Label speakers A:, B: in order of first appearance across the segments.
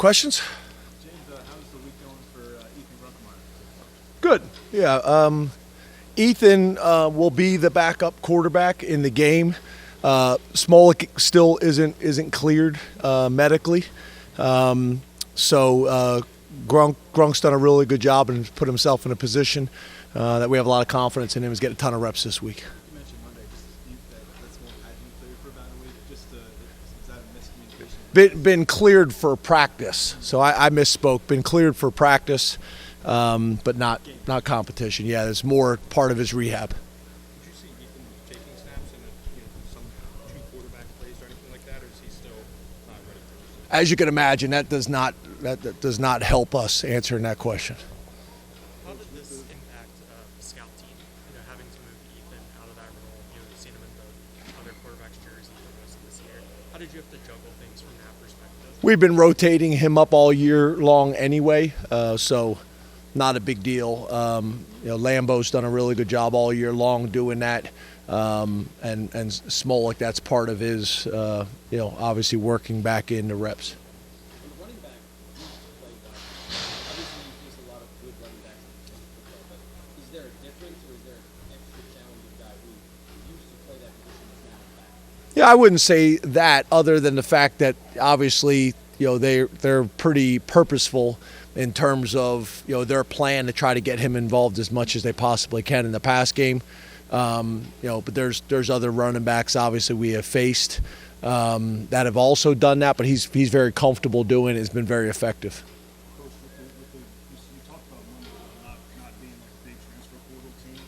A: Questions?
B: James, how's the week going for Ethan Grunkemeyer?
A: Good. Yeah. Ethan will be the backup quarterback in the game. Smolik still isn't cleared medically. So Grunk's done a really good job and put himself in a position that we have a lot of confidence in him. He's getting a ton of reps this week.
B: You mentioned Monday, that's more had been cleared for about a week. Just is that a miscommunication?
A: Been cleared for practice. So I misspoke. Been cleared for practice, but not competition. Yeah, it's more part of his rehab.
C: Did you see Ethan taking snaps in some two quarterback plays or anything like that, or is he still not ready for this?
A: As you can imagine, that does not help us answering that question.
C: How did this impact the scout team? Having to move Ethan out of that role. You've seen him in the other quarterback's jersey for most of this year. How did you have to juggle things from that perspective?
A: We've been rotating him up all year long anyway, so not a big deal. Lambeau's done a really good job all year long doing that, and Smolik, that's part of his, obviously working back into reps.
D: Running back, obviously you face a lot of good running backs in football, but is there a difference or is there an extra challenging guy who used to play that position that's now back?
A: Yeah, I wouldn't say that other than the fact that obviously, they're pretty purposeful in terms of, their plan to try to get him involved as much as they possibly can in the pass game. But there's other running backs obviously we have faced that have also done that, but he's very comfortable doing it. It's been very effective.
E: Coach, you talked about Monday not being like a big transfer portal team.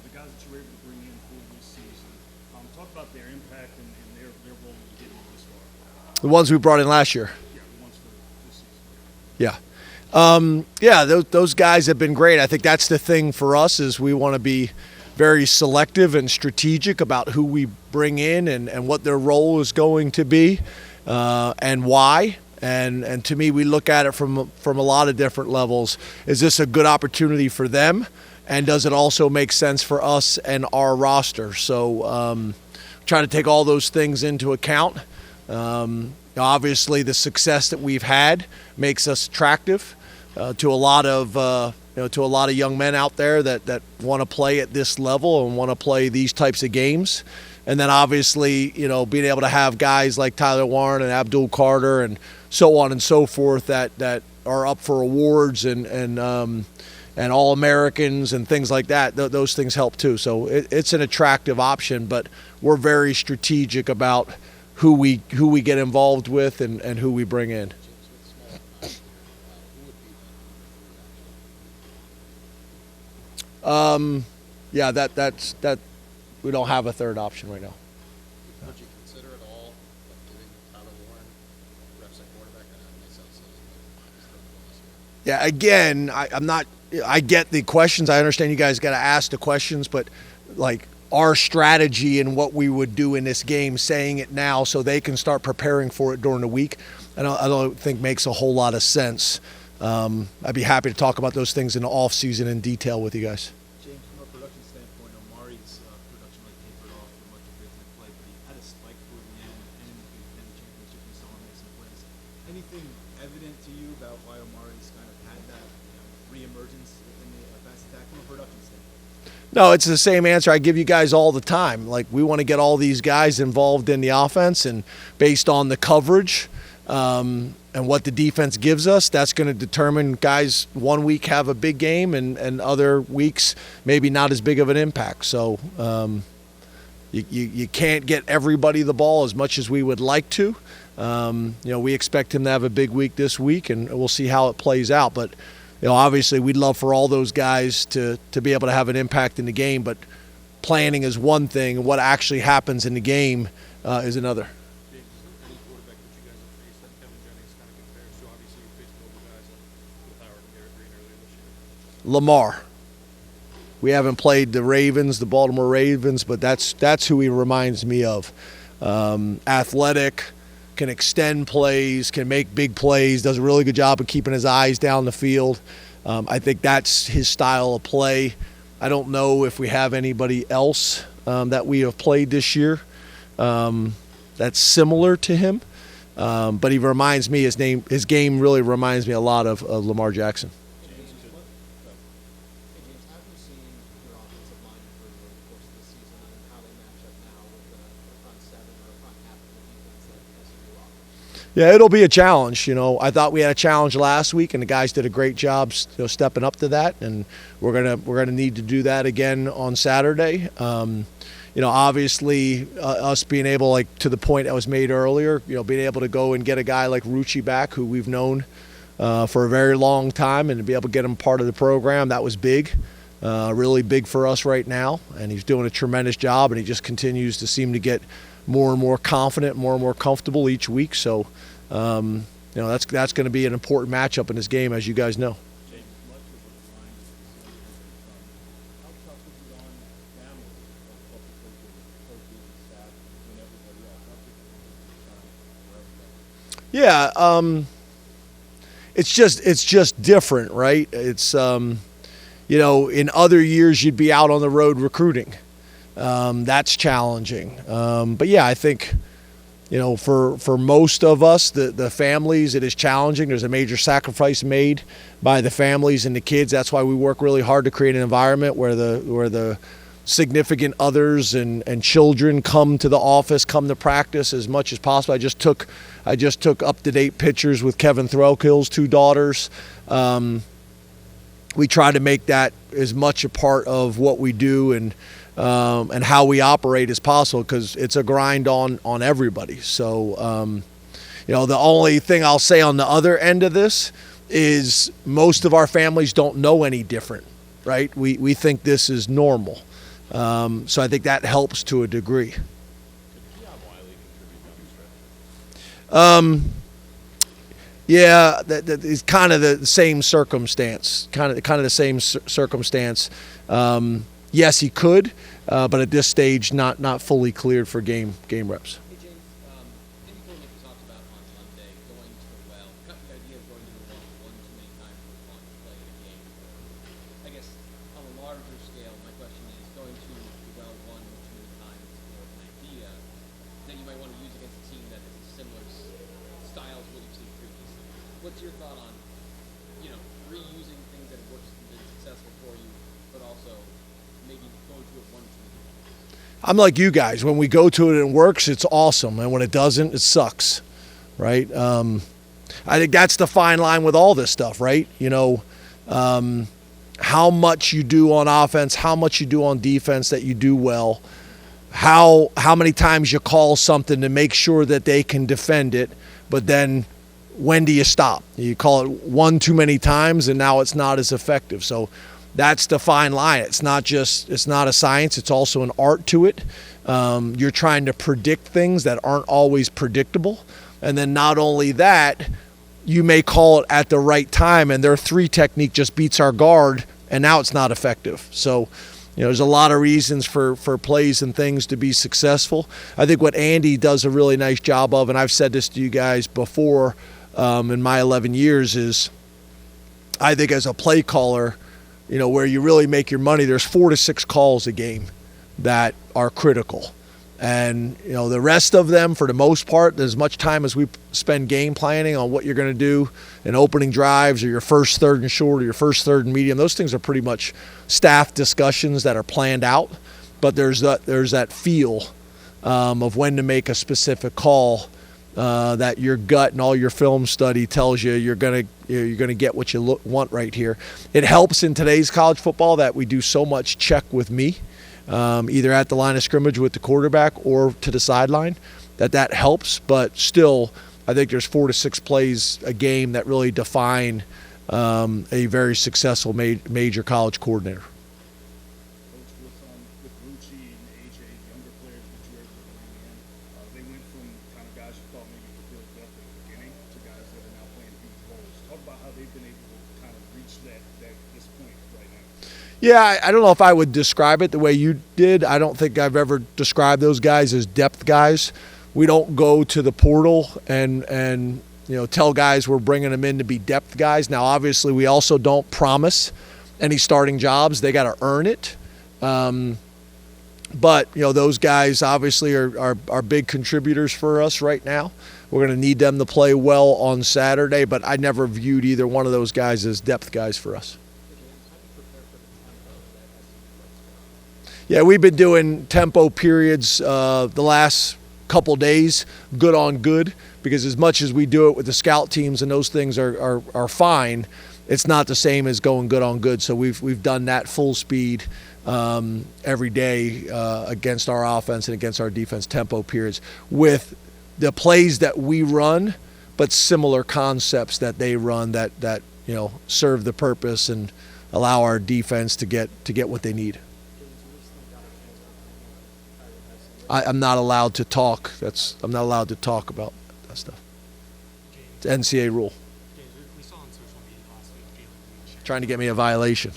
E: The guys that you were able to bring in for this season, talk about their impact and their role in getting you this far.
A: The ones we brought in last year.
E: Yeah, the ones for this season.
A: Yeah. Those guys have been great. I think that's the thing for us is we want to be very selective and strategic about who we bring in and what their role is going to be and why. And to me, we look at it from a lot of different levels. Is this a good opportunity for them? And does it also make sense for us and our roster? So try to take all those things into account. Obviously, the success that we've had makes us attractive to a lot of young men out there that want to play at this level and want to play these types of games. And then obviously, being able to have guys like Tyler Warren and Abdul Carter and so on and so forth that are up for awards and All-Americans and things like that. Those things help too. So it's an attractive option, but we're very strategic about who we get involved with and who we bring in. That we don't have a third option right now.
D: Would you consider at all giving Tyler Warren reps at quarterback?
A: Yeah, again, I get the questions. I understand you guys got to ask the questions, but like our strategy and what we would do in this game, saying it now so they can start preparing for it during the week, I don't think makes a whole lot of sense. I'd be happy to talk about those things in the off season in detail with you guys.
B: James, from a production standpoint, Omari's production really tapered off for much of his play, but he had a spike toward the end and in the Big Ten championship. We saw him make some plays. Anything evident to you about why Omari's kind of had that reemergence in the offensive attack from a production standpoint?
A: No, it's the same answer I give you guys all the time. Like, we want to get all these guys involved in the offense, and based on the coverage and what the defense gives us, that's going to determine guys one week have a big game and other weeks maybe not as big of an impact. So you can't get everybody the ball as much as we would like to. We expect him to have a big week this week, and we'll see how it plays out. But obviously we'd love for all those guys to be able to have an impact in the game, but planning is one thing, and what actually happens in the game is another.
C: James, any quarterback that you guys have faced that Kevin Jennings kind of compares to? Obviously, you faced both guys with Howard and Garrett Green earlier this year.
A: Lamar. We haven't played the Ravens, the Baltimore Ravens, but that's who he reminds me of. Athletic, can extend plays, can make big plays, does a really good job of keeping his eyes down the field. I think that's his style of play. I don't know if we have anybody else that we have played this year that's similar to him. But he reminds me, his game really reminds me a lot of Lamar Jackson.
B: Hey James, how have you seen your offensive line improve over the course of the season and how they match up now with the front seven or front half of the defense that SMU offers?
A: Yeah, it'll be a challenge. I thought we had a challenge last week, and the guys did a great job, stepping up to that. And we're gonna need to do that again on Saturday. Obviously, us being able, like to the point that was made earlier, being able to go and get a guy like Rucci back, who we've known for a very long time, and to be able to get him part of the program, that was big, really big for us right now. And he's doing a tremendous job, and he just continues to seem to get more and more confident, more and more comfortable each week. So, that's going to be an important matchup in this game, as you guys know.
E: James, much of what the line is how tough is it on families of the coaches and staff and everybody else? How difficult is it for everybody?
A: Yeah, it's just different, right? It's in other years you'd be out on the road recruiting. That's challenging. But yeah, I think for most of us, the families, it is challenging. There's a major sacrifice made by the families and the kids. That's why we work really hard to create an environment where the significant others and children come to the office, come to practice as much as possible. I just took up-to-date pictures with Kevin Threlkill's two daughters. We try to make that as much a part of what we do and how we operate as possible, because it's a grind on everybody. So, the only thing I'll say on the other end of this is most of our families don't know any different, right? We think this is normal. So I think that helps to a degree. Yeah, that is kind of the same circumstance. Kind of the same circumstance. Yes, he could, but at this stage, not fully cleared for game reps.
D: Hey James, Andy Koenig talked about on Monday going to the well. Got the idea of going to the well one too many times with one play in a game. I guess on a larger scale, my question is going to the well one too many times for an idea that you might want to use against a team that has a similar style to what you've seen previously. What's your thought on, reusing things that have worked and been successful for you, but also maybe go to it one too many times?
A: I'm like you guys. When we go to it and it works, it's awesome. And when it doesn't, it sucks, right? I think that's the fine line with all this stuff, right? How much you do on offense, how much you do on defense that you do well, how many times you call something to make sure that they can defend it, but then when do you stop? You call it one too many times, and now it's not as effective. So that's the fine line. It's not a science. It's also an art to it. You're trying to predict things that aren't always predictable. And then not only that, you may call it at the right time, and their 3 technique just beats our guard, and now it's not effective. So, there's a lot of reasons for plays and things to be successful. I think what Andy does a really nice job of, and I've said this to you guys before in my 11 years, is I think as a play caller, where you really make your money, there's 4 to 6 calls a game that are critical. And, the rest of them, for the most part, as much time as we spend game planning on what you're going to do in opening drives or your first third and short or your first third and medium, those things are pretty much staff discussions that are planned out. But there's that feel of when to make a specific call that your gut and all your film study tells you you're gonna get what you want right here. It helps in today's college football that we do so much check with me. Either at the line of scrimmage with the quarterback or to the sideline, that helps. But still, I think there's 4 to 6 plays a game that really define a very successful major college coordinator.
E: Coach, with Rucci and AJ, younger players that you were able to bring in, they went from kind of guys you thought maybe could build depth at the beginning to guys that are now playing huge roles. Talk about how they've been able to kind of reach this point right now.
A: Yeah, I don't know if I would describe it the way you did. I don't think I've ever described those guys as depth guys. We don't go to the portal and tell guys we're bringing them in to be depth guys. Now, obviously, we also don't promise any starting jobs. They got to earn it. But, those guys obviously are big contributors for us right now. We're going to need them to play well on Saturday, but I never viewed either one of those guys as depth guys for us. Yeah, we've been doing tempo periods the last couple days, good on good, because as much as we do it with the scout teams and those things are fine, it's not the same as going good on good. So we've done that full speed every day against our offense and against our defense, tempo periods with the plays that we run, but similar concepts that they run that serve the purpose and allow our defense to get what they need. I'm not allowed to talk. I'm not allowed to talk about that stuff. It's NCAA rule.
C: James, we saw on social media last week Jalen Reed shared.
A: Trying to get me a violation.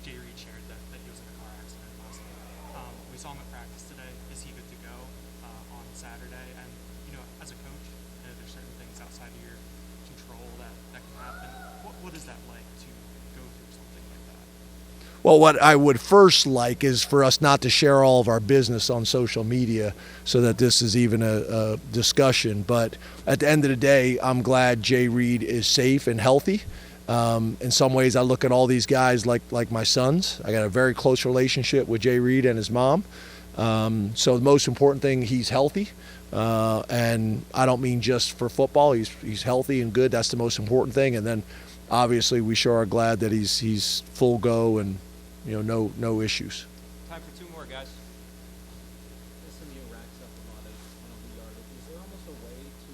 C: Jay Reed shared that he was in a car accident last night. We saw him at practice today. Is he good to go on Saturday? And as a coach, there's certain things outside of your control that can happen. What is that like to go through something like that?
A: Well, what I would first like is for us not to share all of our business on social media so that this is even a discussion. But at the end of the day, I'm glad Jay Reed is safe and healthy. In some ways, I look at all these guys like my sons. I got a very close relationship with Jay Reed and his mom. So the most important thing, he's healthy. And I don't mean just for football. He's healthy and good. That's the most important thing. And then obviously we sure are glad that he's full go and no issues.
D: Time for two more, guys. SMU racks up a lot of penalty yardage. Is there almost a way to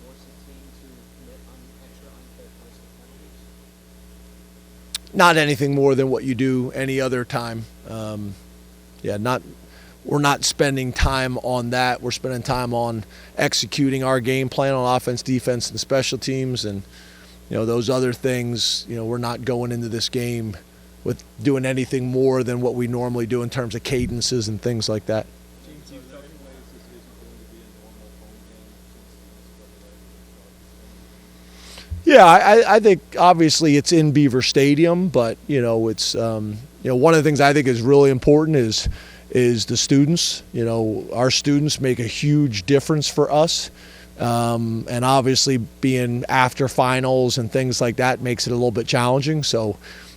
D: force a team to commit extra uncharacteristic penalties?
A: Not anything more than what you do any other time. We're not spending time on that. We're spending time on executing our game plan on offense, defense, and special teams. And, those other things, we're not going into this game with doing anything more than what we normally do in terms of cadences and things like that.
B: James, do you feel in ways this isn't going to be a normal home game since the
A: Yeah, I think obviously it's in Beaver Stadium, but it's one of the things I think is really important is the students. Our students make a huge difference for us, and obviously being after finals and things like that makes it a little bit challenging. So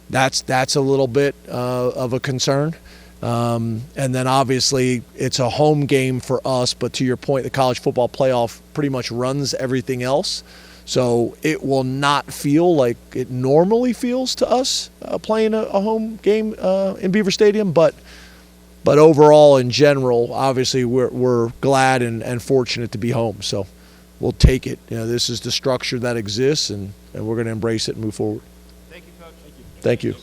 A: that's a little bit of a concern. And then obviously it's a home game for us, but to your point, the college football playoff pretty much runs everything else. So it will not feel like it normally feels to us playing a home game in Beaver Stadium, but overall in general, obviously we're glad and fortunate to be home. So we'll take it. This is the structure that exists, and we're going to embrace it and move forward.
D: Thank you, Coach.
A: Thank you.